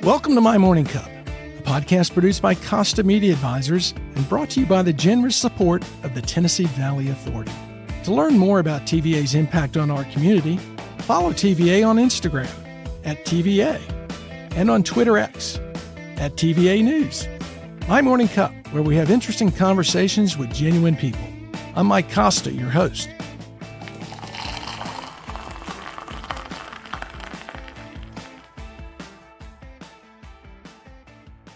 Welcome to My Morning Cup, a podcast produced by Costa Media Advisors and brought to you by the generous support of the Tennessee Valley Authority. To learn more about TVA's impact on our community, follow TVA on Instagram at TVA and on Twitter X at TVA News. My Morning Cup, where we have interesting conversations with genuine people. I'm Mike Costa, your host.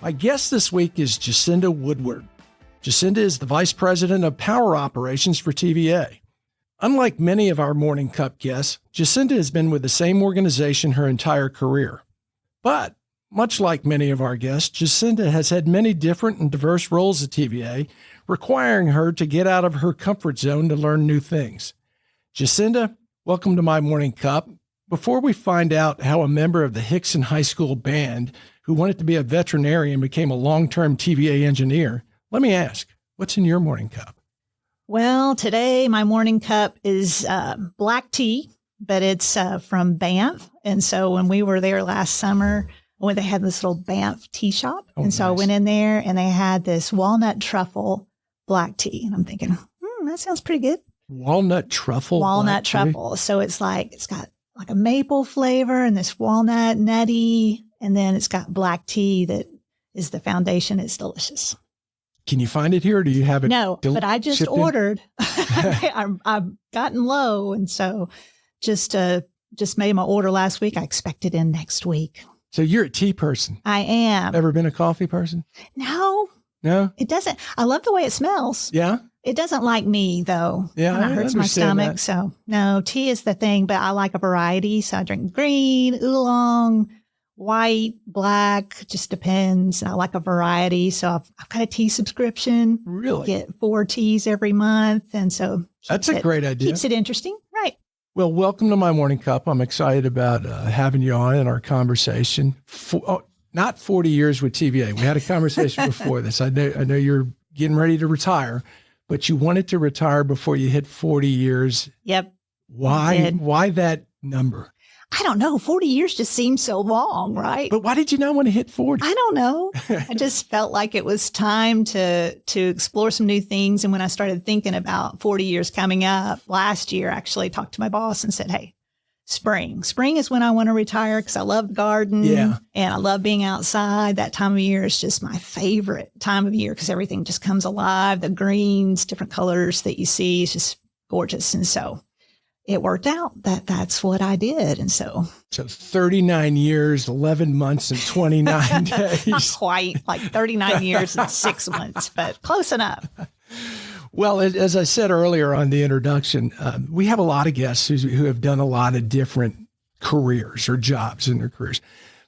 My guest this week is Jacinda Woodward. Jacinda is the Vice President of Power Operations for TVA. Unlike many of our Morning Cup guests, Jacinda has been with the same organization her entire career. But, much like many of our guests, Jacinda has had many different and diverse roles at TVA, requiring her to get out of her comfort zone to learn new things. Jacinda, welcome to My Morning Cup. Before we find out how a member of the Hickson High School band who wanted to be a veterinarian became a long-term TVA engineer, let me ask, what's in your morning cup? Well, today my morning cup is black tea, but it's from Banff. And so when we were there last summer, when they had this little Banff tea shop, so I went in there and they had this walnut truffle black tea. And I'm thinking, that sounds pretty good. Walnut truffle? Walnut truffle. So it's got like a maple flavor and this walnut nutty. And then it's got black tea that is the foundation. It's delicious. Can you find it here, or do you have it? No, but I just ordered. I've gotten low, and so just made my order last week. I expect it in next week. So you're a tea person. I am. Ever been a coffee person? No. It doesn't. I love the way it smells. Yeah. It doesn't like me though. Yeah, it hurts my stomach. That. So no, tea is the thing. But I like a variety. So I drink green, oolong, white, black, just depends. I like a variety. So I've got a tea subscription. Really? Get 4 teas every month. And so that's a great idea. Keeps it interesting. Right. Well, welcome to My Morning Cup. I'm excited about having you on in our conversation. Not 40 years with TVA. We had a conversation before this. I know you're getting ready to retire, but you wanted to retire before you hit 40 years. Yep. Why that number? I don't know. 40 years just seems so long, right? But why did you not want to hit 40? I don't know. I just felt like it was time to explore some new things. And when I started thinking about 40 years coming up last year, I actually talked to my boss and said, hey, spring is when I want to retire because I love the garden. Yeah. And I love being outside. That time of year is just my favorite time of year because everything just comes alive. The greens, different colors that you see is just gorgeous. And so it worked out that's what I did. And so 39 years, 11 months and 29 days. Not quite, like 39 years and 6 months, but close enough. Well, as I said earlier on the introduction, we have a lot of guests who have done a lot of different careers or jobs in their careers.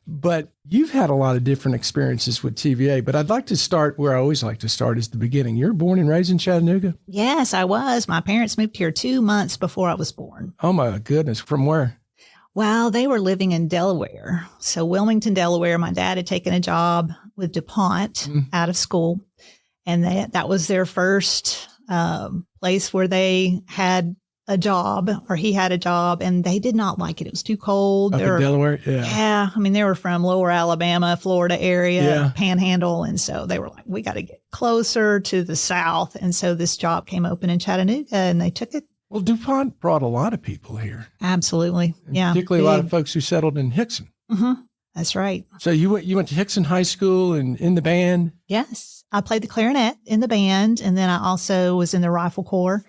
But you've had a lot of different experiences with TVA. But I'd like to start where I always like to start is the beginning. You're born and raised in Chattanooga? Yes, I was. My parents moved here 2 months before I was born. Oh, my goodness. From where? Well, they were living in Delaware. So Wilmington, Delaware. My dad had taken a job with DuPont out of school. And that was their first place where they had a job, or he had a job, and they did not like it. It was too cold. Up in Delaware? Yeah. Yeah. I mean, they were from lower Alabama, Florida area, Panhandle. And so they were like, we got to get closer to the South. And so this job came open in Chattanooga and they took it. Well, DuPont brought a lot of people here. Absolutely. Yeah. Particularly a lot of folks who settled in Hickson. Mm-hmm. That's right. So you went to Hickson High School and in the band? Yes. I played the clarinet in the band. And then I also was in the rifle corps.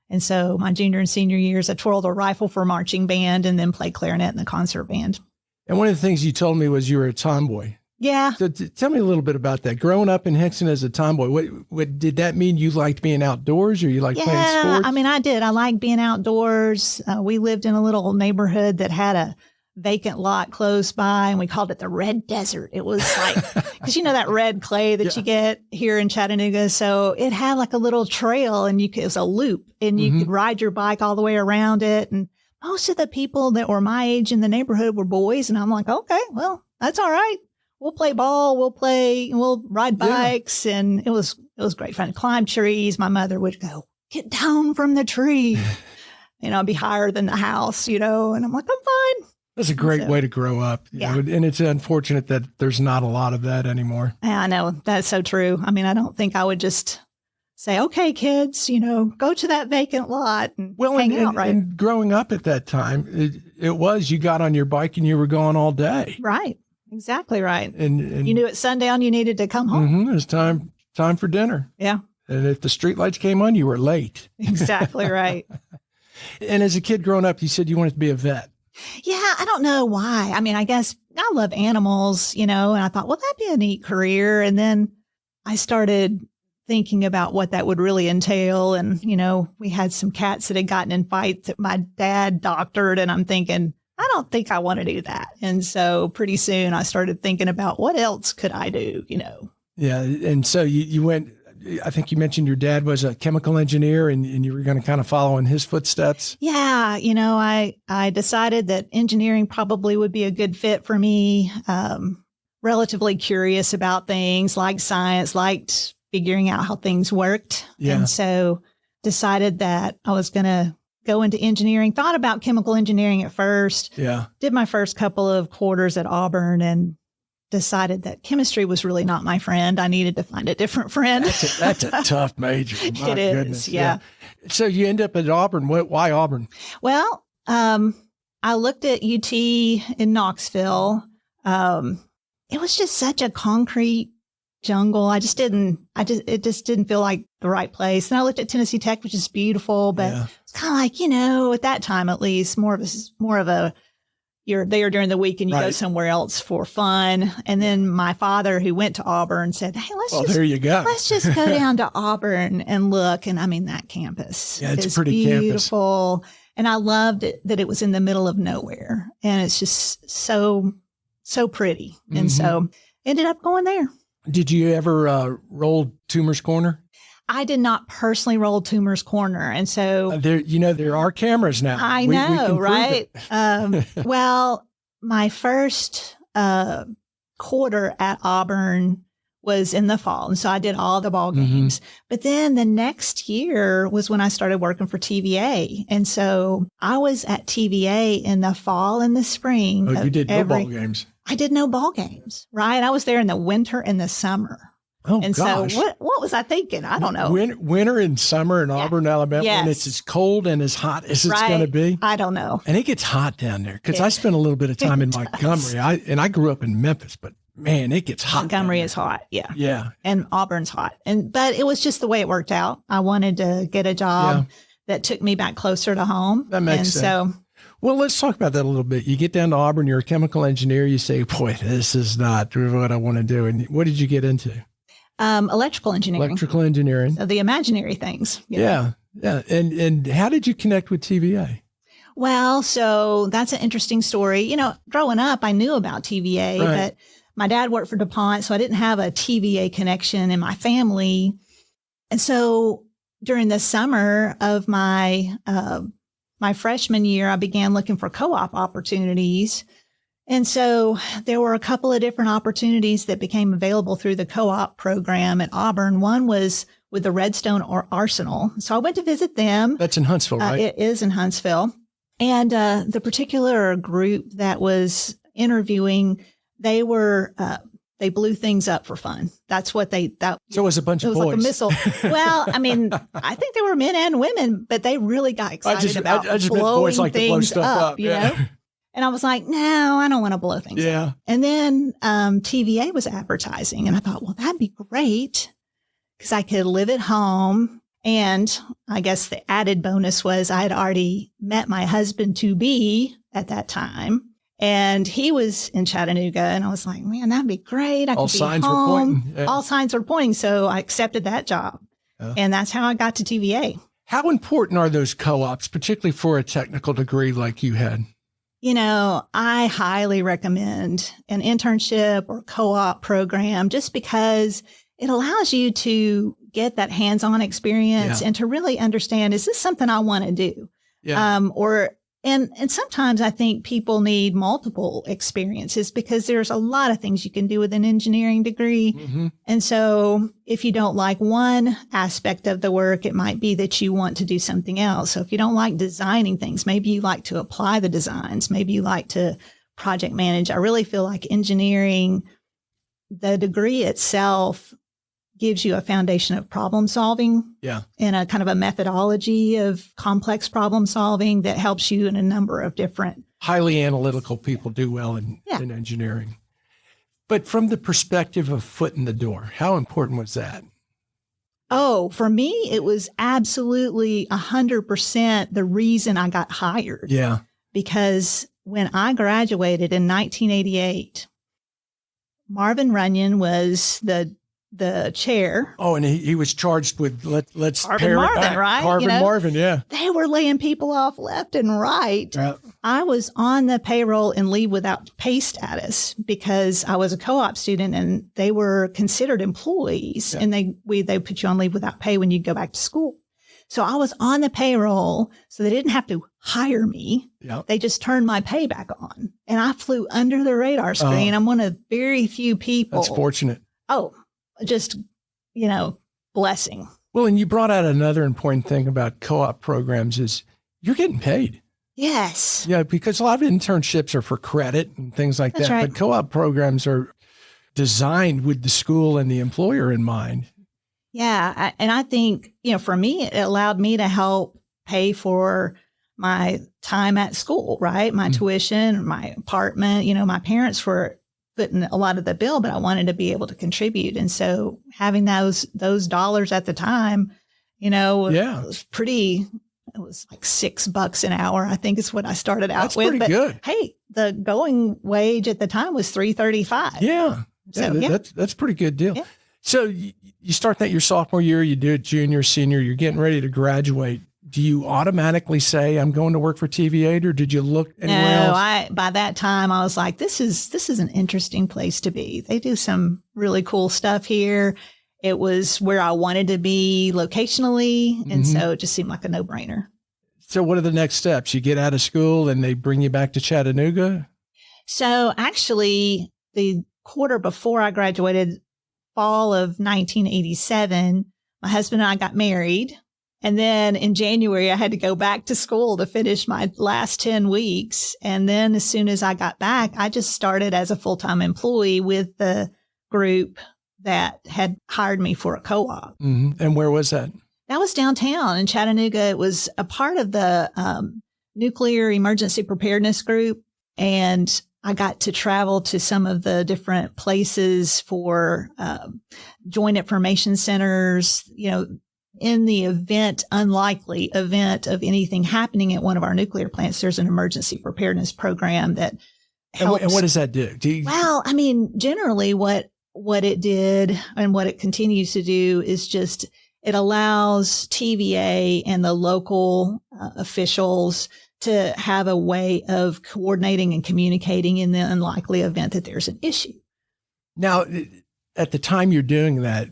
And so my junior and senior years, I twirled a rifle for marching band and then played clarinet in the concert band. And one of the things you told me was you were a tomboy. Yeah. So tell me a little bit about that. Growing up in Hickson as a tomboy, what did that mean? You liked being outdoors, or you liked playing sports? I mean, I did. I liked being outdoors. We lived in a little neighborhood that had a vacant lot close by, and we called it the Red Desert. It was like, because you know that red clay that you get here in Chattanooga. So it had like a little trail, and it was a loop, and you could ride your bike all the way around it. And most of the people that were my age in the neighborhood were boys. And I'm like, okay, well, that's all right. We'll play ball. We'll ride bikes. Yeah. And it was great fun. Climb trees. My mother would go, get down from the tree. Be higher than the house, and I'm like, I'm fine. That's a great way to grow up. You know, and it's unfortunate that there's not a lot of that anymore. I know. That's so true. I mean, I don't think I would just say, okay, kids, go to that vacant lot and hang out, right? And growing up at that time, it was you got on your bike and you were gone all day. Right. Exactly right. And you knew at sundown you needed to come home. It was time for dinner. Yeah. And if the streetlights came on, you were late. Exactly right. And as a kid growing up, you said you wanted to be a vet. Yeah, I don't know why. I mean, I guess I love animals, and I thought, well, that'd be a neat career. And then I started thinking about what that would really entail. And, we had some cats that had gotten in fights that my dad doctored. And I'm thinking, I don't think I want to do that. And so pretty soon I started thinking about what else could I do, Yeah. And so you went, I think you mentioned your dad was a chemical engineer and you were going to kind of follow in his footsteps. Yeah. I decided that engineering probably would be a good fit for me. Relatively curious about things, liked science, liked figuring out how things worked. Yeah. And so decided that I was going to go into engineering, thought about chemical engineering at first. Yeah. Did my first couple of quarters at Auburn and decided that chemistry was really not my friend. I needed to find a different friend. That's a tough major. My It is, goodness. yeah. So you end up at Auburn. Why Auburn? Well, I looked at UT in Knoxville. It was just such a concrete jungle. It just didn't feel like the right place. And I looked at Tennessee Tech, which is beautiful, but it's kind of like, at that time, at least more of a, you're there during the week and you go somewhere else for fun. And then my father, who went to Auburn, said, hey, there you go. Let's just go down to Auburn and look. And I mean, that campus it's is pretty beautiful. Campus. And I loved it that it was in the middle of nowhere. And it's just so pretty. And so ended up going there. Did you ever roll Toomer's Corner? I did not personally roll Toomer's Corner. And so there are cameras now. I know, right? Well, my first quarter at Auburn was in the fall. And so I did all the ball games. But then the next year was when I started working for TVA. And so I was at TVA in the fall and the spring. Oh, you did no ball games. I did no ball games, right? I was there in the winter and the summer. Oh, and gosh. So what was I thinking? I don't know. Winter and summer in Auburn, Alabama, and it's as cold and as hot as it's going to be. I don't know. And it gets hot down there because I spent a little bit of time in Montgomery. I grew up in Memphis, but man, it gets hot. Montgomery is hot. Yeah. Yeah. And Auburn's hot. But it was just the way it worked out. I wanted to get a job that took me back closer to home. That makes sense. So, well, let's talk about that a little bit. You get down to Auburn, you're a chemical engineer. You say, boy, this is not what I want to do. And what did you get into? Electrical engineering. Electrical engineering. So the imaginary things. Yeah. Yeah. And how did you connect with TVA? Well, so that's an interesting story. Growing up, I knew about TVA, but my dad worked for DuPont, so I didn't have a TVA connection in my family. And so during the summer of my freshman year, I began looking for co-op opportunities. And so there were a couple of different opportunities that became available through the co-op program at Auburn. One was with the Redstone Arsenal. So I went to visit them. That's in Huntsville, right? It is in Huntsville. And the particular group that was interviewing, they blew things up for fun. That's what so it was a bunch of boys. Like a missile. Well, I mean, I think there were men and women, but they really got excited about blowing things up, you know? And I was like, no, I don't want to blow things up. And then TVA was advertising. And I thought, well, that'd be great because I could live at home. And I guess the added bonus was I had already met my husband-to-be at that time. And he was in Chattanooga. And I was like, man, that'd be great. I could be home. Were pointing. Yeah. All signs were pointing. So I accepted that job. And that's how I got to TVA. How important are those co-ops, particularly for a technical degree like you had? I highly recommend an internship or co-op program just because it allows you to get that hands-on experience and to really understand, is this something I want to do? Yeah. Or And sometimes I think people need multiple experiences because there's a lot of things you can do with an engineering degree. Mm-hmm. And so if you don't like one aspect of the work, it might be that you want to do something else. So if you don't like designing things, maybe you like to apply the designs. Maybe you like to project manage. I really feel like engineering, the degree itself gives you a foundation of problem solving. Yeah. And a kind of a methodology of complex problem solving that helps you in a number of different. Highly analytical people do well in engineering. But from the perspective of foot in the door, how important was that? Oh, for me, it was absolutely 100% the reason I got hired. Yeah. Because when I graduated in 1988, Marvin Runyon was the chair. Oh, and he was charged with let's Carvin pair Marvin, it back. right? Carvin Marvin, yeah. They were laying people off left and right. I was on the payroll and leave without pay status because I was a co-op student and they were considered employees, and they put you on leave without pay when you go back to school. So I was on the payroll, so they didn't have to hire me. Yep. They just turned my pay back on, and I flew under the radar screen. I'm one of very few people. That's fortunate. Oh, just, blessing. Well, and you brought out another important thing about co-op programs is you're getting paid. Yes. Yeah, because a lot of internships are for credit and things like That's that. right. But co-op programs are designed with the school and the employer in mind. Yeah. And I think, for me, it allowed me to help pay for my time at school, right? My tuition, my apartment. My parents were footing a lot of the bill, but I wanted to be able to contribute. And so having those dollars at the time, it was pretty. It was like $6 an hour, I think is what I started out with. That's pretty good. Hey, the going wage at the time was $3.35. Yeah. That's a pretty good deal. Yeah. So you start that your sophomore year, you do it junior, senior, you're getting ready to graduate. Do you automatically say, I'm going to work for TV8, or did you look anywhere else? By that time I was like, this is an interesting place to be. They do some really cool stuff here. It was where I wanted to be locationally. And so it just seemed like a no-brainer. So what are the next steps? You get out of school and they bring you back to Chattanooga? So actually the quarter before I graduated, fall of 1987, my husband and I got married. And then in January, I had to go back to school to finish my last 10 weeks. And then as soon as I got back, I just started as a full-time employee with the group that had hired me for a co-op. Mm-hmm. And where was that? That was downtown in Chattanooga. It was a part of the Nuclear Emergency Preparedness Group. And I got to travel to some of the different places for joint information centers, in the unlikely event of anything happening at one of our nuclear plants. There's an emergency preparedness program that helps. And what does that do? Well, I mean, generally what it did and what it continues to do is just, it allows TVA and the local officials to have a way of coordinating and communicating in the unlikely event that there's an issue. Now, at the time you're doing that,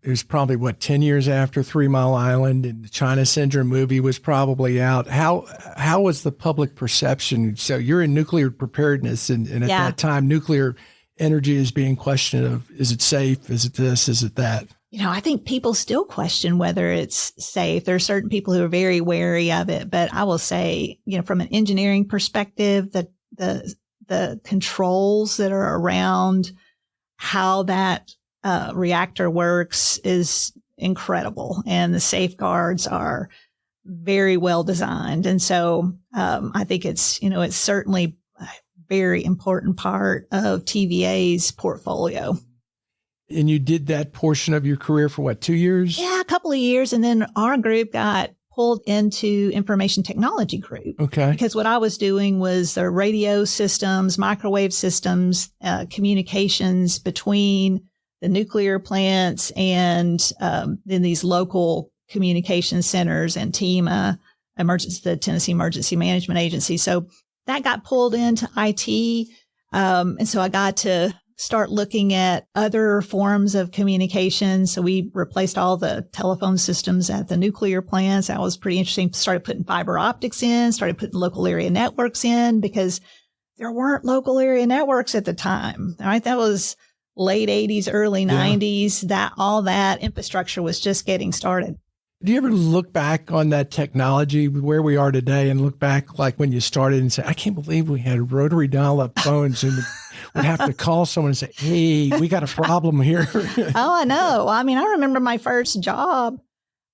it was probably 10 years after 3 Mile Island, and the China Syndrome movie was probably out. How was the public perception? So you're in nuclear preparedness, and at that time, nuclear energy is being questioned of, is it safe? Is it this? Is it that? I think people still question whether it's safe. There are certain people who are very wary of it, but I will say, from an engineering perspective, the controls that are around how that reactor works is incredible, and the safeguards are very well designed. And so I think it's certainly a very important part of TVA's portfolio. And you did that portion of your career for 2 years? Yeah, a couple of years. And then our group got pulled into information technology group. Okay. Because what I was doing was the radio systems, microwave systems, communications between the nuclear plants and then these local communication centers and TEMA, the Tennessee Emergency Management Agency. So that got pulled into IT. And so I got to start looking at other forms of communication. So we replaced all the telephone systems at the nuclear plants. That was pretty interesting. Started putting fiber optics in, started putting local area networks in because there weren't local area networks at the time. All right. That was late 80s, early 90s. That all that infrastructure was just getting started. Do you ever look back on that technology, where we are today, and look back like when you started and say, I can't believe we had rotary dial-up phones and would have to call someone and say, hey, we got a problem here. Oh, I know. I mean, I remember my first job.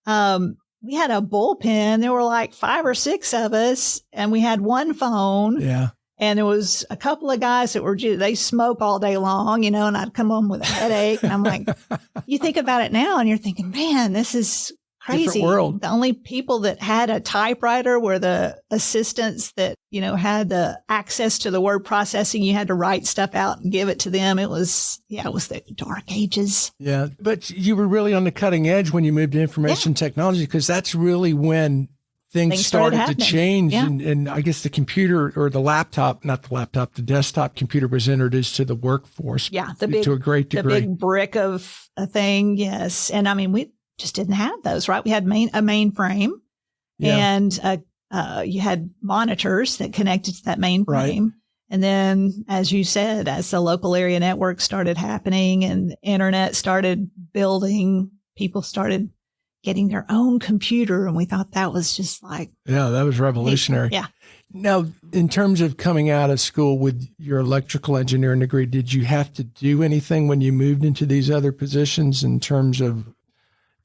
We had a bullpen. There were like 5 or 6 of us, and we had one phone. Yeah. And there was a couple of guys that were, they smoke all day long, and I'd come home with a headache. And I'm like, you think about it now and you're thinking, man, this is crazy. Different world. The only people that had a typewriter were the assistants that, had the access to the word processing. You had to write stuff out and give it to them. It was the dark ages. Yeah. But you were really on the cutting edge when you moved to information technology, because that's really when things started to change. Yeah. And I guess the computer or the laptop, not the laptop, the desktop computer was introduced to the workforce. Yeah. To a great degree. The big brick of a thing. Yes. And I mean, we just didn't have those, right? We had a mainframe, and you had monitors that connected to that mainframe. Right. And then, as you said, as the local area network started happening and the internet started building, people started getting their own computer. And we thought that was just like, yeah, that was revolutionary. Yeah. Now, in terms of coming out of school with your electrical engineering degree, did you have to do anything when you moved into these other positions in terms of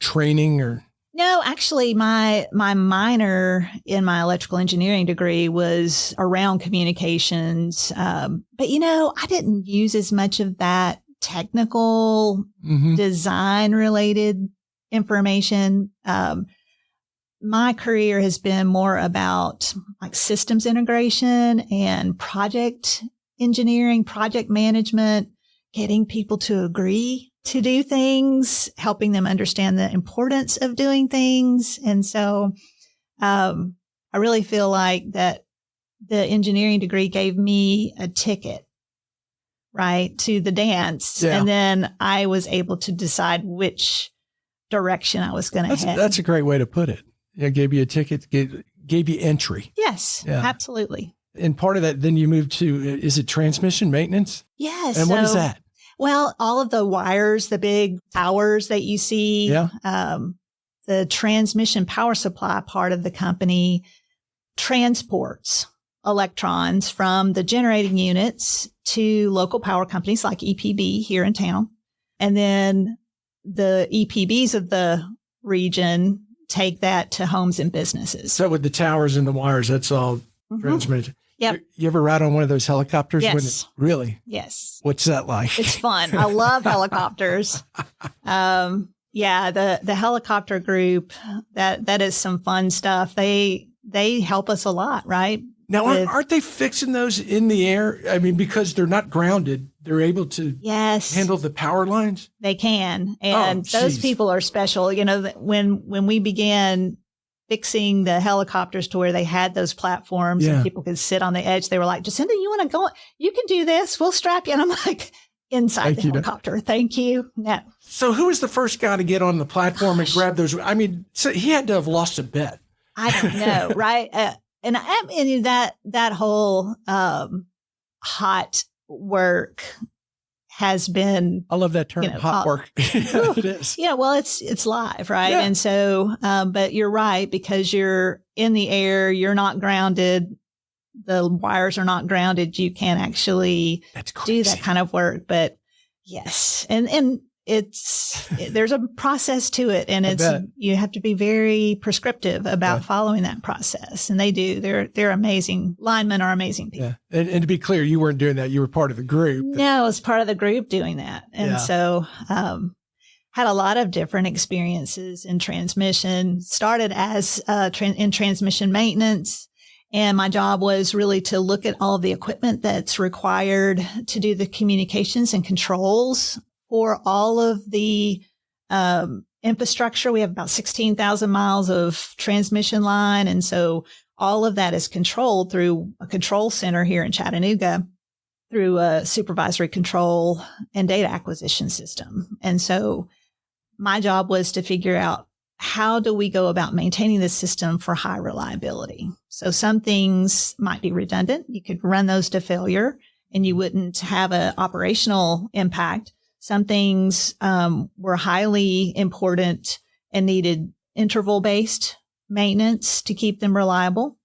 training or? No, actually my minor in my electrical engineering degree was around communications. But I didn't use as much of that technical design related information. My career has been more about like systems integration and project engineering, project management, getting people to agree to do things, helping them understand the importance of doing things. And so I really feel like that the engineering degree gave me a ticket, right, to the dance. Yeah. And then I was able to decide which direction I was going to head. That's a great way to put it. It gave you a ticket, gave you entry. Yes, absolutely. And part of that, then you moved to, is it transmission maintenance? Yes. And what is that? Well, all of the wires, the big towers that you see, the transmission power supply part of the company transports electrons from the generating units to local power companies like EPB here in town. And then the EPBs of the region take that to homes and businesses. So with the towers and the wires, that's all transmitted. Yep. You ever ride on one of those helicopters? Yes. Really? Yes. What's that like? It's fun. I love helicopters. The helicopter group, that is some fun stuff. They help us a lot, right? Now, aren't they fixing those in the air? I mean, because they're not grounded, they're able to handle the power lines? They can. And those people are special. When we began fixing the helicopters to where they had those platforms and people could sit on the edge, they were like, Jacinda, you want to go? You can do this. We'll strap you. And I'm like, inside the helicopter. Thank you. No. So who was the first guy to get on the platform and grab those? I mean, so he had to have lost a bet. I don't know. Right. And I mean, that whole hot work has been, I love that term, hot work. It is. Yeah. Well, it's live. Right. Yeah. And so, but you're right, because you're in the air, you're not grounded. The wires are not grounded. You can't actually do that kind of work. But yes. And there's a process to it, and you have to be very prescriptive about following that process. And they do. They're amazing. Linemen are amazing people. Yeah. And to be clear, you weren't doing that. You were part of the group. No, I was part of the group doing that. And so, had a lot of different experiences in transmission. Started as in transmission maintenance. And my job was really to look at all of the equipment that's required to do the communications and controls for all of the infrastructure. We have about 16,000 miles of transmission line. And so all of that is controlled through a control center here in Chattanooga. through a supervisory control and data acquisition system. And so my job was to figure out, how do we go about maintaining this system for high reliability? So some things might be redundant. You could run those to failure and you wouldn't have an operational impact. Some things were highly important and needed interval-based maintenance to keep them reliable.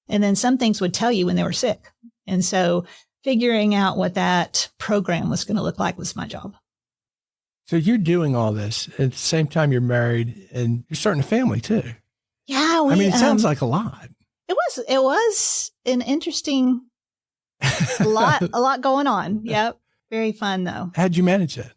And then some things would tell you when they were sick. And so figuring out what that program was going to look like was my job. So you're doing all this at the same time you're married and you're starting a family too. Yeah. It sounds like a lot. It was an interesting, a lot going on. Yep. Very fun though. How'd you manage that?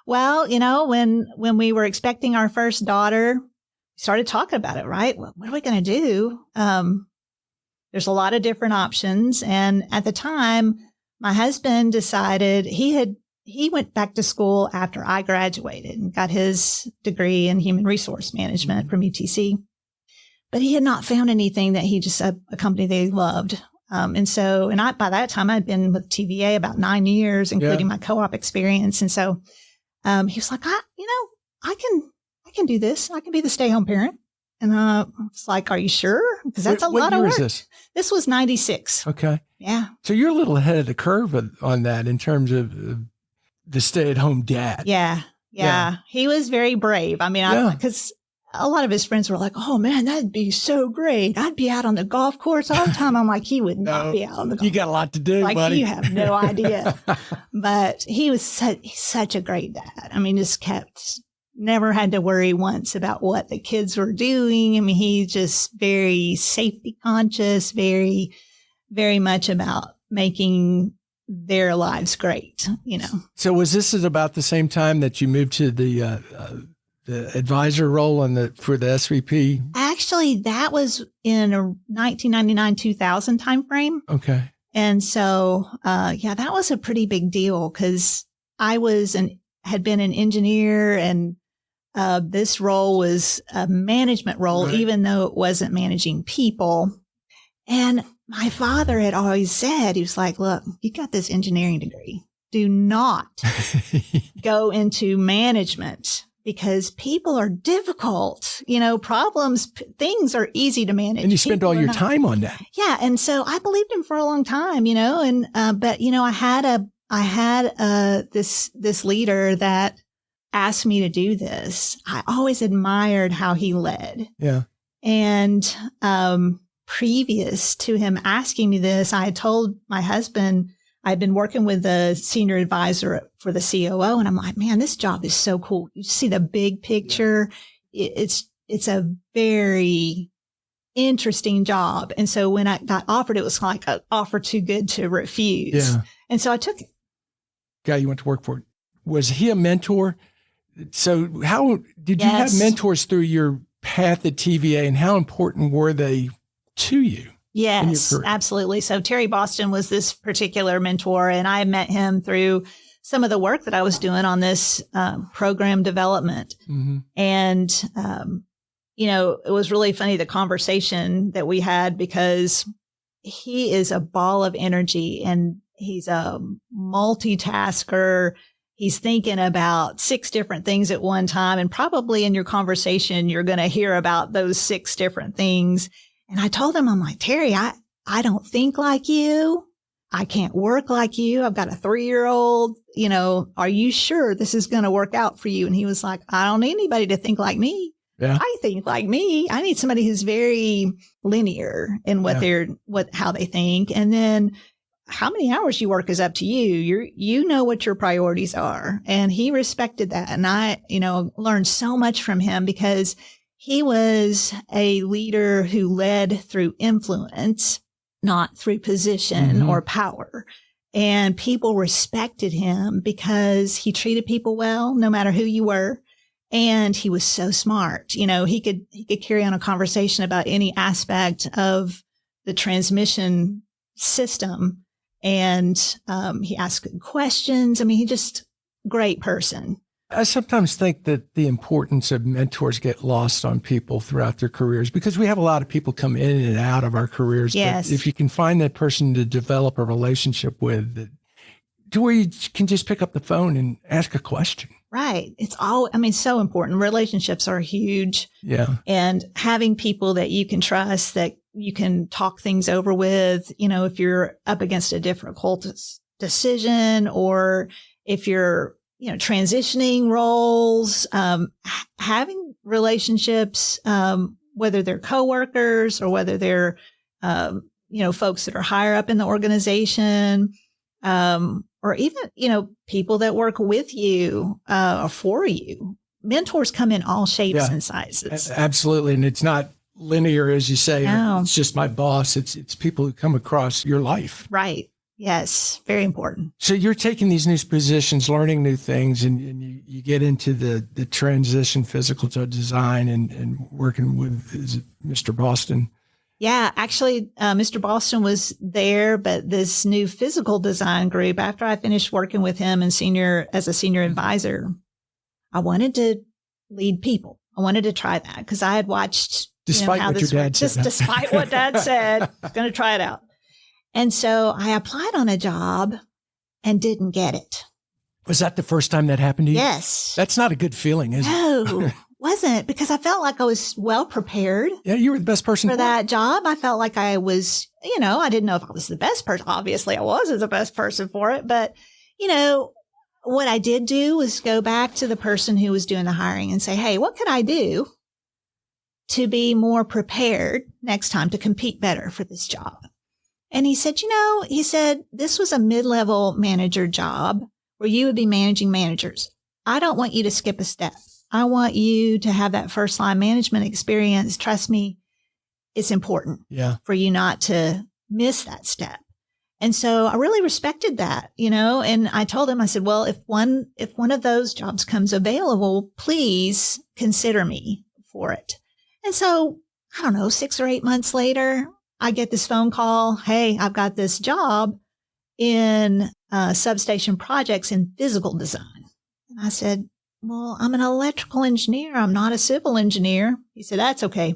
Well, when we were expecting our first daughter, we started talking about it, right? What are we going to do? There's a lot of different options. And at the time, my husband decided he went back to school after I graduated and got his degree in human resource management from UTC. But he had not found anything that a company they loved. By that time I'd been with TVA about 9 years, including my co-op experience. And so, he was like, I can do this. I can be the stay-home parent. And I was like, are you sure? Because that's a lot of work. What year is this? This was 96. Okay. Yeah. So you're a little ahead of the curve on that in terms of the stay-at-home dad. Yeah. He was very brave. Because a lot of his friends were like, oh man, that'd be so great. I'd be out on the golf course all the time. I'm like, he would not be out on the golf course. You got a lot to do, buddy. You have no idea. But he was such a great dad. Never had to worry once about what the kids were doing. He's just very safety conscious, very, very much about making their lives great, So was this at about the same time that you moved to the advisor role for the SVP? Actually, that was in a 1999-2000 timeframe. Okay. And so, that was a pretty big deal because I had been an engineer and this role was a management role, right, even though it wasn't managing people. And my father had always said, he was like, look, you got this engineering degree. Do not go into management because people are difficult, problems, things are easy to manage. And you spent all your time on that. Yeah. And so I believed him for a long time, but I had this leader that asked me to do this. I always admired how he led. Yeah. And, previous to him asking me this, I had told my husband I'd been working with the senior advisor for the COO, and I'm like, man, this job is so cool. You see the big picture. It's a very interesting job. And so when I got offered, it was like an offer too good to refuse. Yeah. And so I took it. Guy you went to work for, was he a mentor? So how did you have mentors through your path at TVA, and how important were they to you? Yes, absolutely. So Terry Boston was this particular mentor, and I met him through some of the work that I was doing on this program development. Mm-hmm. And, it was really funny, the conversation that we had, because he is a ball of energy and he's a multitasker. He's thinking about 6 different things at one time. And probably in your conversation, you're going to hear about those 6 different things. And I told him, I'm like, Terry, I don't think like you. I can't work like you. I've got a 3-year-old, are you sure this is going to work out for you? And he was like, I don't need anybody to think like me. Yeah. I think like me. I need somebody who's very linear in how they think. And then how many hours you work is up to you. You know what your priorities are. And he respected that. And I, learned so much from him because he was a leader who led through influence, not through position or power. And people respected him because he treated people well, no matter who you were. And he was so smart. He could carry on a conversation about any aspect of the transmission system. And he asked good questions. He just great person. I sometimes think that the importance of mentors get lost on people throughout their careers because we have a lot of people come in and out of our careers. Yes. But if you can find that person to develop a relationship with to where you can just pick up the phone and ask a question. Right. It's so important. Relationships are huge. Yeah. And having people that you can trust, that you can talk things over with, if you're up against a difficult decision, or if you're, transitioning roles, having relationships, whether they're coworkers or whether they're, folks that are higher up in the organization, or even, people that work with you, or for you. Mentors come in all shapes and sizes. Absolutely. And it's not linear, as you say. No. It's just my boss. It's people who come across your life. Right. Yes. Very important. So you're taking these new positions, learning new things, and you get into the transition physical to design and working with, is it Mr. Boston? Yeah, actually, Mr. Boston was there, but this new physical design group, after I finished working with him as a senior advisor, I wanted to lead people. I wanted to try that because I had watched, despite how what this your dad worked. said. Just despite what Dad said, I was going to try it out. And so I applied on a job and didn't get it. Was that the first time that happened to you? Yes. That's not a good feeling, is it? No, wasn't, because I felt like I was well prepared. Yeah, you were the best person for that job. I felt like I was, I didn't know if I was the best person. Obviously, I wasn't the best person for it. But, what I did do was go back to the person who was doing the hiring and say, hey, what could I do to be more prepared next time to compete better for this job? And he said, this was a mid-level manager job where you would be managing managers. I don't want you to skip a step. I want you to have that first line management experience. Trust me, it's important for you not to miss that step. And so I really respected that, and I told him, I said, well, if one of those jobs comes available, please consider me for it. And so, I don't know, 6 or 8 months later, I get this phone call. Hey, I've got this job in substation projects in physical design. And I said, well, I'm an electrical engineer. I'm not a civil engineer. He said, that's okay.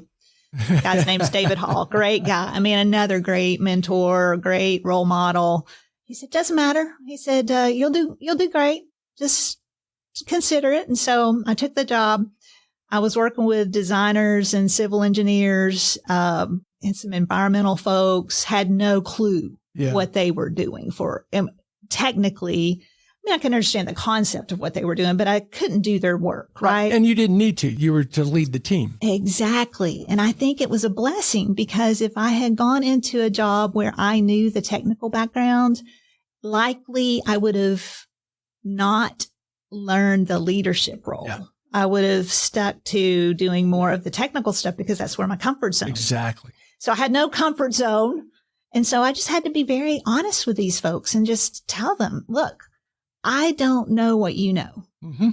The guy's name's David Hall. Great guy. I mean, another great mentor, great role model. He said, doesn't matter. He said, you'll do great. Just consider it. And so I took the job. I was working with designers and civil engineers, and some environmental folks, had no clue what they were doing technically. I can understand the concept of what they were doing, but I couldn't do their work, right? And you didn't need to. You were to lead the team. Exactly. And I think it was a blessing, because if I had gone into a job where I knew the technical background, likely I would have not learned the leadership role. Yeah. I would have stuck to doing more of the technical stuff because that's where my comfort zone is. Exactly. So I had no comfort zone. And so I just had to be very honest with these folks and just tell them, look, I don't know what you know. Mm-hmm.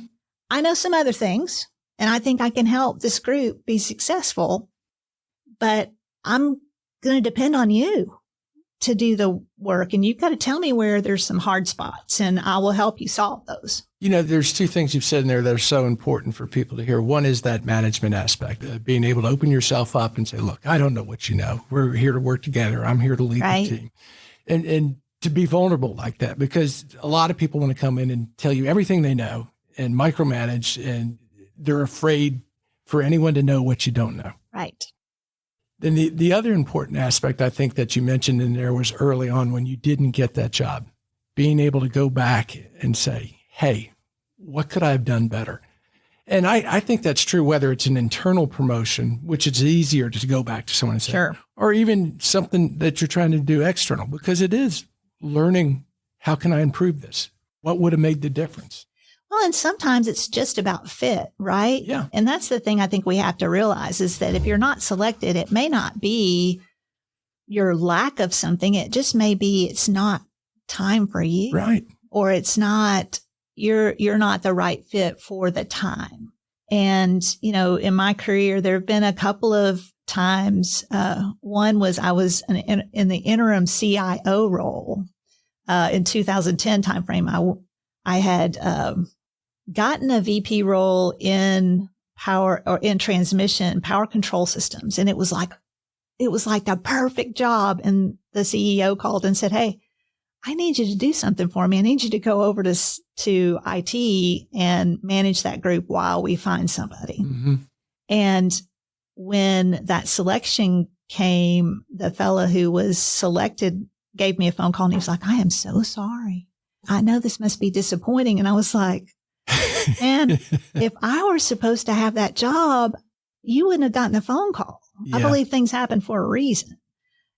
I know some other things, and I think I can help this group be successful, but I'm going to depend on you to do the work. And you've got to tell me where there's some hard spots, and I will help you solve those. There's 2 things you've said in there that are so important for people to hear. One is that management aspect, being able to open yourself up and say, look, I don't know what you know. We're here to work together. I'm here to lead the team. And to be vulnerable like that, because a lot of people want to come in and tell you everything they know and micromanage, and they're afraid for anyone to know what you don't know. Right. Then the other important aspect I think that you mentioned in there was early on when you didn't get that job, being able to go back and say, hey, what could I have done better? And I think that's true, whether it's an internal promotion, which is easier to go back to someone and say, sure, or even something that you're trying to do external, because it is learning, how can I improve this? What would have made the difference? Well, and sometimes it's just about fit, right? Yeah. And that's the thing I think we have to realize, is that if you're not selected, it may not be your lack of something. It just may be it's not time for you. Right. Or it's not, you're not the right fit for the time. And, in my career, there have been a couple of times. One was I was in the interim CIO role in 2010 timeframe. I had gotten a VP role in power or in transmission power control systems, and it was like the perfect job. And the CEO called and said, "Hey, I need you to do something for me. I need you to go over to IT and manage that group while we find somebody. Mm-hmm. And when that selection came, the fellow who was selected gave me a phone call and he was like, I am so sorry. I know this must be disappointing. And I was like, man, if I were supposed to have that job, you wouldn't have gotten a phone call. Yeah. I believe things happen for a reason.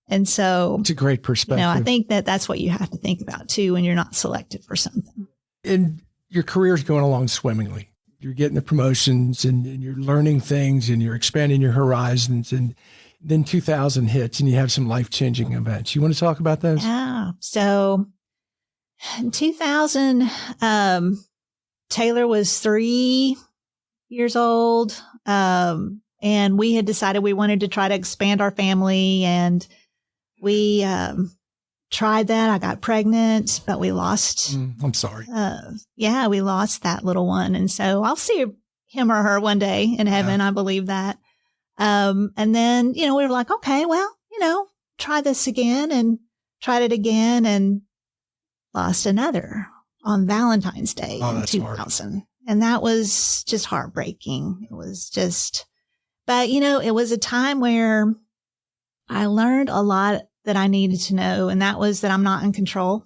And so it's a great perspective. I think that's what you have to think about too when you're not selected for something. And your career's going along swimmingly. You're getting the promotions and you're learning things and you're expanding your horizons. And then 2000 hits and you have some life-changing events. You want to talk about those? Yeah. So in 2000, Taylor was 3 years old. And we had decided we wanted to try to expand our family, and we tried that. I got pregnant, but we lost. I'm sorry. We lost that little one. And so I'll see him or her one day in heaven. I believe that. And then, we were like, okay, well, try this again, and tried it again and lost another on Valentine's Day in 2000. Hard. And that was just heartbreaking. It was just, but it was a time where I learned a lot that I needed to know. And that was that I'm not in control.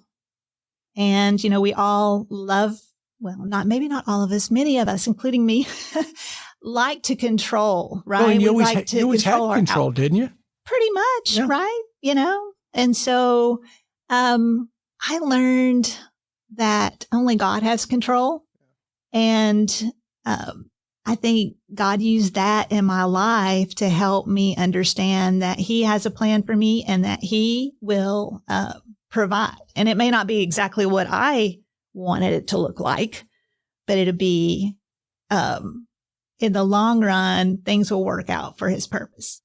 And, we all love, maybe not all of us, many of us, including me, like to control, right? Well, and you always had control, didn't you? Pretty much, yeah. Right? And so I learned that only God has control. And I think God used that in my life to help me understand that he has a plan for me and that he will provide. And it may not be exactly what I wanted it to look like, but it'll be, in the long run, things will work out for his purpose.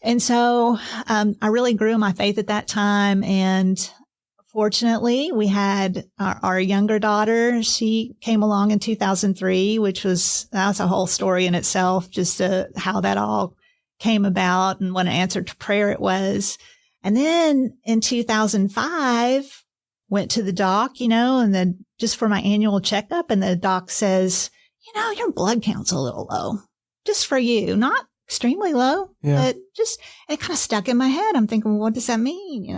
And so I really grew in my faith at that time. And fortunately, we had our younger daughter. She came along in 2003, that's a whole story in itself, just how that all came about and what an answer to prayer it was. And then in 2005, went to the doc, and then just for my annual checkup, and the doc says, your blood count's a little low, just for you, not extremely low, but it kind of stuck in my head. I'm thinking, well, what does that mean?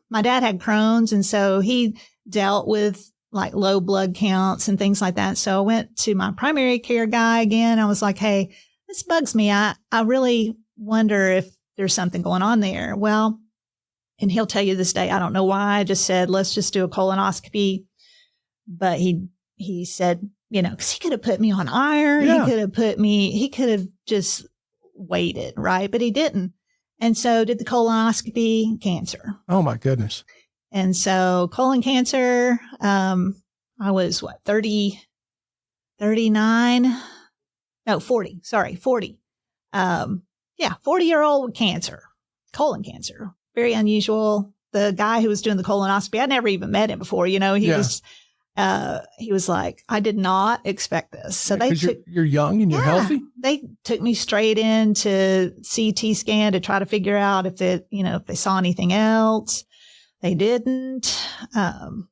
My dad had Crohn's, and so he dealt with like low blood counts and things like that. So I went to my primary care guy again. I was like, hey, this bugs me. I really wonder if there's something going on there. Well, and he'll tell you this day, I don't know why I just said, let's just do a colonoscopy. But he said, because he could have put me on iron. Yeah. He could have just waited, right? But he didn't. And so did the colonoscopy, cancer. Oh my goodness. And so colon cancer, I was 40. 40-year-old with cancer, colon cancer. Very unusual. The guy who was doing the colonoscopy, I'd never even met him before. He was like, I did not expect this. So you're young and you're healthy. They took me straight into CT scan to try to figure out if they saw anything else. They didn't.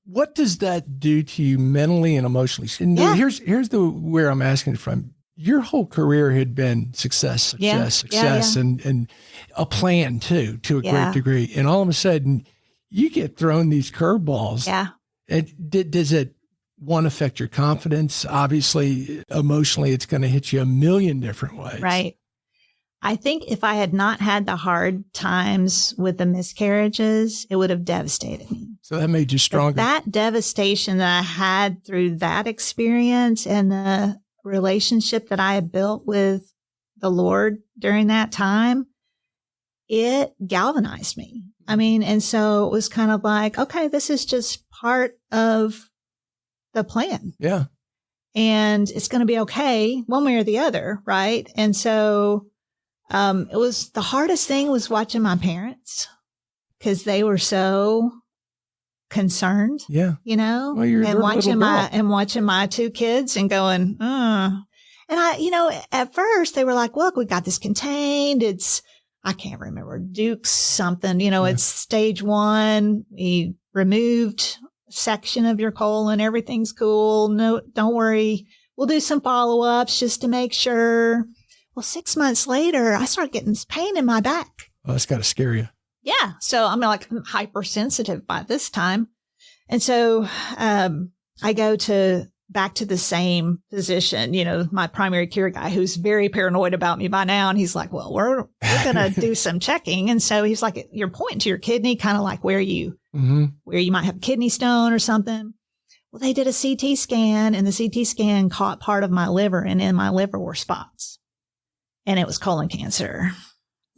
What does that do to you mentally and emotionally? And here's where I'm asking from. Your whole career had been success, and a plan too, to a great degree. And all of a sudden you get thrown these curveballs. Yeah. Does it, one, affect your confidence? Obviously, emotionally, it's going to hit you a million different ways. Right. I think if I had not had the hard times with the miscarriages, it would have devastated me. So that made you stronger. But that devastation that I had through that experience and the relationship that I had built with the Lord during that time, it galvanized me. I mean, and so it was kind of like, okay, this is just part of the plan. Yeah. And it's going to be okay one way or the other. Right. And so, it was the hardest thing was watching my parents because they were so concerned. Yeah. Well, and watching my two kids and going, And at first they were like, look, we got this contained. I can't remember, Duke's something, it's stage 1. We removed section of your colon. Everything's cool. No, don't worry. We'll do some follow-ups just to make sure. Well, 6 months later, I started getting this pain in my back. Oh, that's got to scare you. Yeah. So I'm hypersensitive by this time. And so I go back to the same physician, my primary care guy, who's very paranoid about me by now. And he's like, well, we're going to do some checking. And so he's like, you're pointing to your kidney, kind of like where you might have a kidney stone or something. Well, they did a CT scan, and the CT scan caught part of my liver, and in my liver were spots. And it was colon cancer,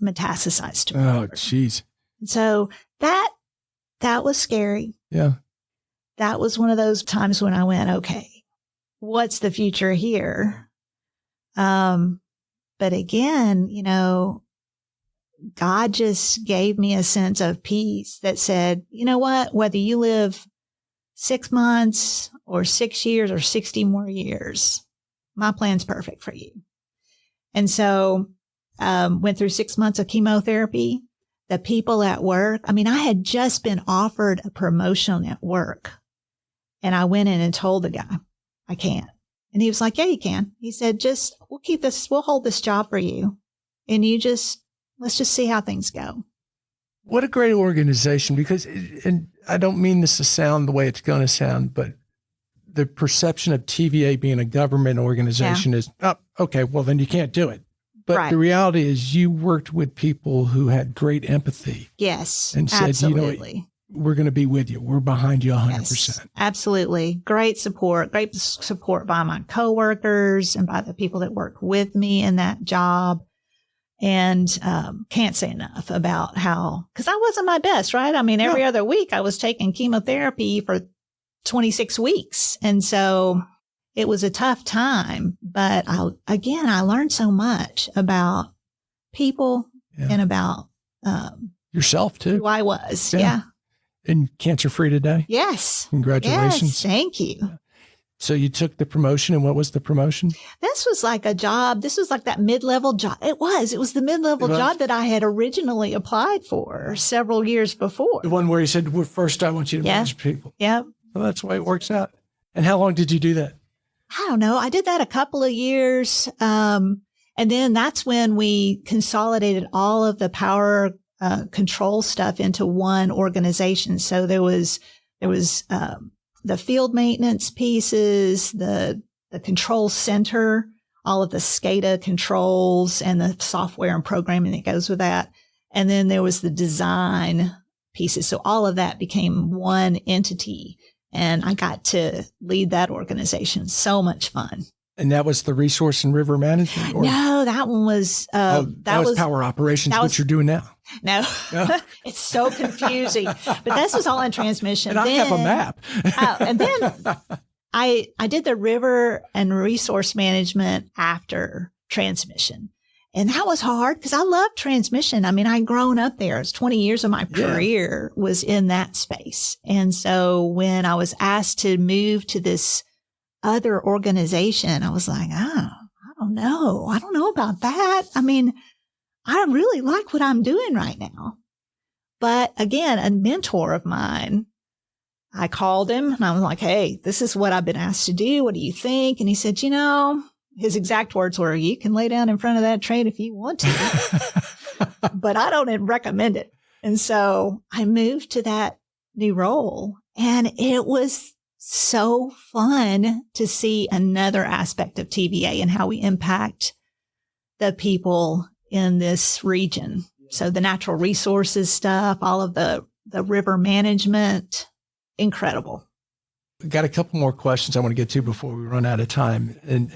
metastasized to my liver. Jeez. So that was scary. Yeah. That was one of those times when I went, okay, what's the future here? But again, God just gave me a sense of peace that said, you know what, whether you live 6 months or 6 years or 60 more years, my plan's perfect for you. And so, went through 6 months of chemotherapy. The people at work, I had just been offered a promotion at work. And I went in and told the guy, I can't. And he was like, yeah, you can. He said, we'll hold this job for you. And let's just see how things go. What a great organization, because, and I don't mean this to sound the way it's going to sound, but the perception of TVA being a government organization is, oh, okay, well, then you can't do it. But the reality is you worked with people who had great empathy. Yes, and said, absolutely. We're going to be with you. We're behind you 100%. Yes, absolutely. Great support by my coworkers and by the people that work with me in that job. And can't say enough about because I wasn't my best, right? Every other week I was taking chemotherapy for 26 weeks. And so it was a tough time. But I learned so much about people and about yourself too. Who I was. Yeah. And cancer-free today? Yes. Congratulations. Yes, thank you. So you took the promotion, and what was the promotion? This was like a job. This was like that mid-level job. It was the mid-level job that I had originally applied for several years before. The one where you said, well, first I want you to manage people. Yeah. Well, that's the way it works out. And how long did you do that? I don't know. I did that a couple of years. And then that's when we consolidated all of the power control stuff into one organization. So there was the field maintenance pieces, the control center, all of the SCADA controls and the software and programming that goes with that. And then there was the design pieces. So all of that became one entity, and I got to lead that organization. So much fun. And that was the resource and river management? No, that one was, that was power operations, what you're doing now. No, it's so confusing, but this was all in transmission. And I have a map. And then I did the river and resource management after transmission. And that was hard because I love transmission. I'd grown up there. It's 20 years of my career was in that space. And so when I was asked to move to this other organization, I was like, I don't know. I don't know about that. I really like what I'm doing right now. But again, a mentor of mine, I called him and I was like, hey, this is what I've been asked to do. What do you think? And he said, his exact words were, you can lay down in front of that train if you want to, but I don't recommend it. And so I moved to that new role, and it was so fun to see another aspect of TVA and how we impact the people in this region. So the natural resources stuff, all of the river management, incredible. I've got a couple more questions I want to get to before we run out of time. And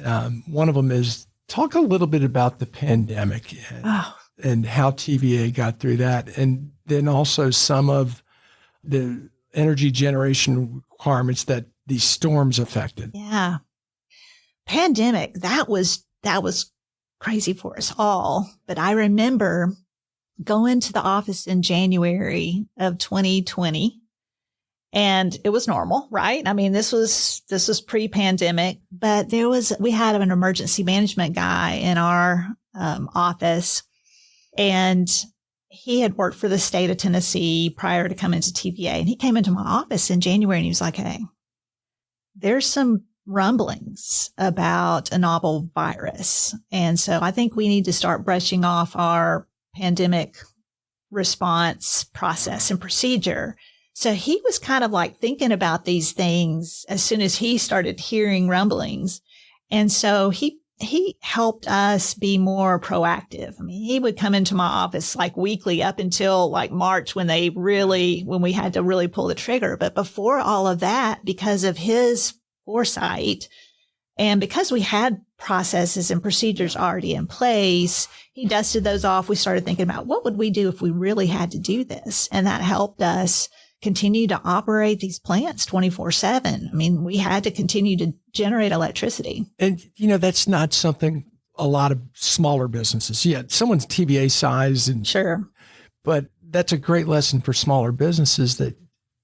one of them is, talk a little bit about the pandemic and how TVA got through that. And then also some of the energy generation requirements that these storms affected. Yeah. Pandemic, that was crazy for us all. But I remember going to the office in January of 2020, and it was normal, right? This was pre-pandemic, but we had an emergency management guy in our office, and he had worked for the state of Tennessee prior to coming to TVA. And he came into my office in January and he was like, hey, there's some rumblings about a novel virus. And so I think we need to start brushing off our pandemic response process and procedure. So he was kind of like thinking about these things as soon as he started hearing rumblings. And so he helped us be more proactive. I mean, he would come into my office like weekly up until like March when we had to really pull the trigger. But before all of that, because of his foresight and because we had processes and procedures already in place, he dusted those off. We started thinking about what would we do if we really had to do this? And that helped us continue to operate these plants 24/7. I mean, we had to continue to generate electricity. And, that's not something a lot of smaller businesses, someone's TVA size. Sure. But that's a great lesson for smaller businesses that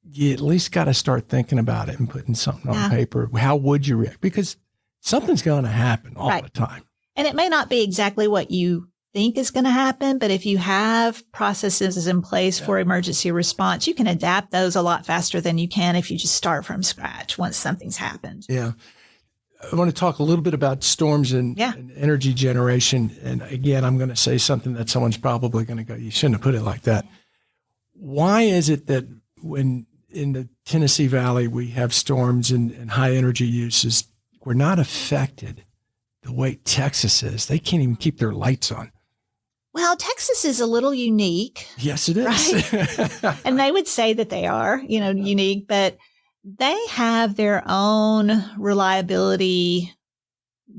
you at least got to start thinking about it and putting something on paper. How would you react? Because something's going to happen all the time. And it may not be exactly what you think is going to happen, but if you have processes in place for emergency response, you can adapt those a lot faster than you can if you just start from scratch once something's happened. Yeah. I want to talk a little bit about storms and energy generation. And again, I'm going to say something that someone's probably going to go, you shouldn't have put it like that. Why is it that when in the Tennessee Valley we have storms and high energy uses, we're not affected the way Texas is? They can't even keep their lights on. Well, Texas is a little unique. Yes, it is. Right? And they would say that they are, unique, but they have their own reliability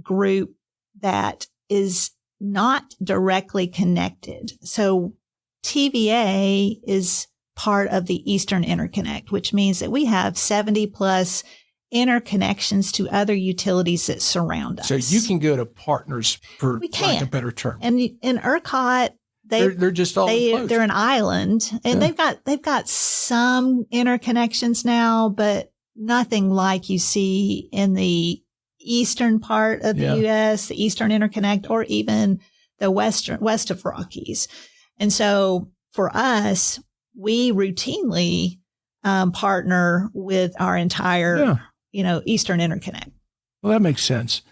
group that is not directly connected. So TVA is part of the Eastern Interconnect, which means that we have 70 plus interconnections to other utilities that surround us. So you can go to partners for lack of a better term. And in ERCOT, they're just all they're an island, and they've got some interconnections now, but nothing like you see in the eastern part of the U.S., the Eastern Interconnect, or even the west of Rockies. And so for us, we routinely partner with our entire Eastern Interconnect. Well, that makes sense.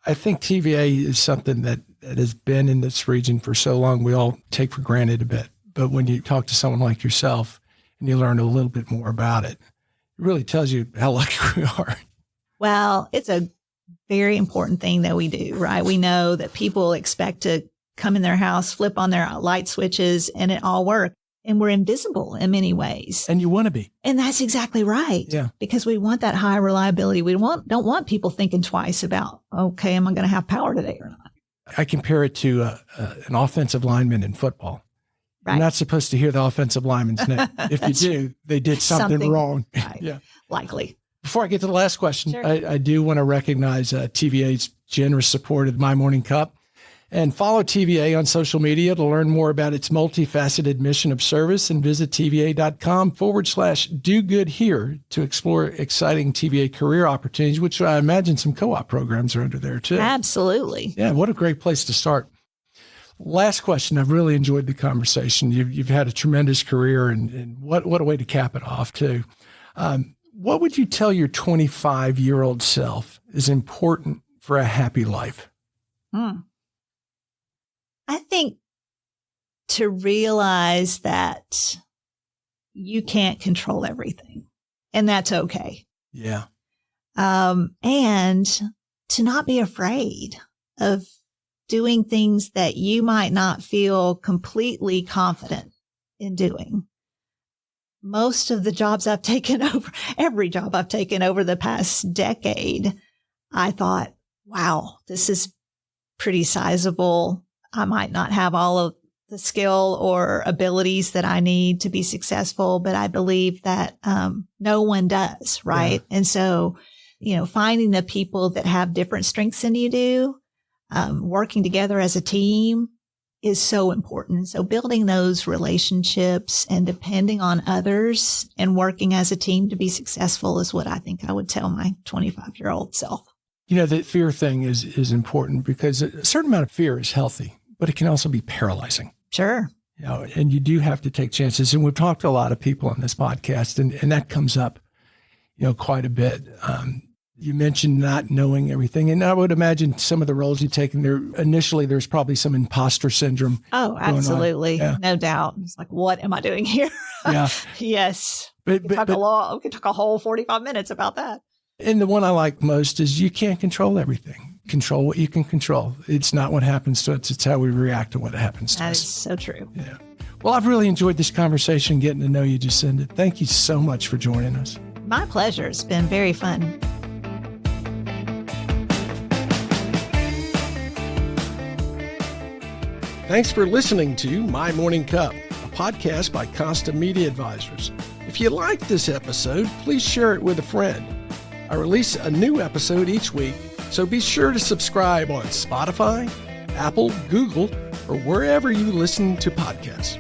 I think TVA is something that has been in this region for so long, we all take for granted a bit. But when you talk to someone like yourself and you learn a little bit more about it, it really tells you how lucky we are. Well, it's a very important thing that we do, right? We know that people expect to come in their house, flip on their light switches, and it all works. And we're invisible in many ways. And you want to be. And that's exactly right. Yeah. Because we want that high reliability. We don't want people thinking twice about, okay, am I going to have power today or not? I compare it to an offensive lineman in football. Right. You're not supposed to hear the offensive lineman's name. If you do, they did something wrong. Right. Yeah. Likely. Before I get to the last question, sure. I do want to recognize TVA's generous support of My Morning Cup. And follow TVA on social media to learn more about its multifaceted mission of service, and visit TVA.com/do good here to explore exciting TVA career opportunities, which I imagine some co-op programs are under there too. Absolutely. Yeah. What a great place to start. Last question. I've really enjoyed the conversation. You've had a tremendous career, and what a way to cap it off too. What would you tell your 25-year-old self is important for a happy life? I think to realize that you can't control everything, and that's okay. Yeah. And to not be afraid of doing things that you might not feel completely confident in doing. Most of the jobs I've taken over, every job I've taken over the past decade, I thought, wow, this is pretty sizable. I might not have all of the skill or abilities that I need to be successful, but I believe that no one does, right? Yeah. And so, finding the people that have different strengths than you do, working together as a team is so important. And so building those relationships and depending on others and working as a team to be successful is what I think I would tell my 25-year-old self. The fear thing is important, because a certain amount of fear is healthy, but it can also be paralyzing. Sure. And you do have to take chances. And we've talked to a lot of people on this podcast, and that comes up, quite a bit. You mentioned not knowing everything. And I would imagine some of the roles you've taken there, initially, there's probably some imposter syndrome. Oh, absolutely. Yeah. No doubt. It's like, what am I doing here? Yeah. Yes. We could talk a whole 45 minutes about that. And the one I like most is you can't control everything. Control what you can control. It's not what happens to us. It's how we react to what happens to us. That is so true. Yeah. Well, I've really enjoyed this conversation, getting to know you, Jacinda. Thank you so much for joining us. My pleasure. It's been very fun. Thanks for listening to My Morning Cup, a podcast by Costa Media Advisors. If you liked this episode, please share it with a friend. I release a new episode each week, so be sure to subscribe on Spotify, Apple, Google, or wherever you listen to podcasts.